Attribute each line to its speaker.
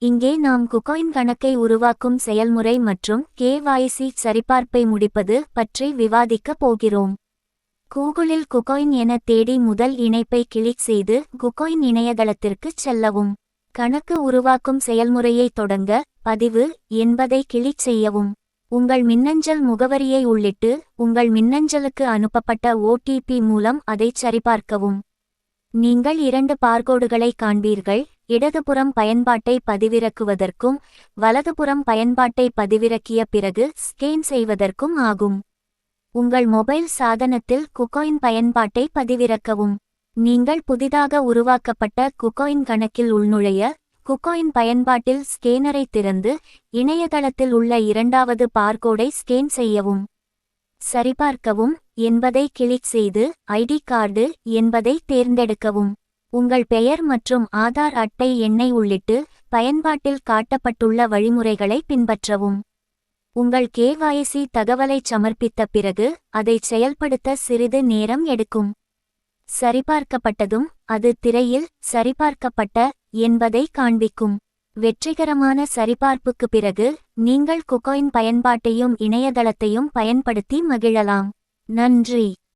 Speaker 1: இங்கே நாம் குகோயின் கணக்கை உருவாக்கும் செயல்முறை மற்றும் KYC சரிபார்ப்பை முடிப்பது பற்றி விவாதிக்கப் போகிறோம். கூகுளில் குகோயின் என தேடி முதல் இணைப்பை கிளிக் செய்து குகோயின் இணையதளத்திற்குச் செல்லவும். கணக்கு உருவாக்கும் செயல்முறையை தொடங்க பதிவு என்பதை கிளிக் செய்யவும். உங்கள் மின்னஞ்சல் முகவரியை உள்ளிட்டு உங்கள் மின்னஞ்சலுக்கு அனுப்பப்பட்ட OTP மூலம் அதைச் சரிபார்க்கவும். நீங்கள் 2 பார்கோடுகளை காண்பீர்கள். இடதுபுறம் பயன்பாட்டை பதிவிறக்குவதற்கும் வலதுபுறம் பயன்பாட்டை பதிவிறக்கிய பிறகு ஸ்கேன் செய்வதற்கும் ஆகும். உங்கள் மொபைல் சாதனத்தில் குகோயின் பயன்பாட்டை பதிவிறக்கவும். நீங்கள் புதிதாக உருவாக்கப்பட்ட குகோயின் கணக்கில் உள்நுழைய குகோயின் பயன்பாட்டில் ஸ்கேனரை திறந்து இணையதளத்தில் உள்ள 2வது பார்கோடை ஸ்கேன் செய்யவும். சரிபார்க்கவும் என்பதை கிளிக் செய்து ஐடி கார்டு என்பதை தேர்ந்தெடுக்கவும். உங்கள் பெயர் மற்றும் ஆதார் அட்டை எண்ணை உள்ளிட்டு பயன்பாட்டில் காட்டப்பட்டுள்ள வழிமுறைகளை பின்பற்றவும். உங்கள் KYC தகவலைச் சமர்ப்பித்த பிறகு அதைச் செயல்படுத்த சிறிது நேரம் எடுக்கும். சரிபார்க்கப்பட்டதும் அது திரையில் சரிபார்க்கப்பட்ட என்பதை காண்பிக்கும். வெற்றிகரமான சரிபார்ப்புக்கு பிறகு நீங்கள் குகோயின் பயன்பாட்டையும் இணையதளத்தையும் பயன்படுத்தி மகிழலாம். நன்றி.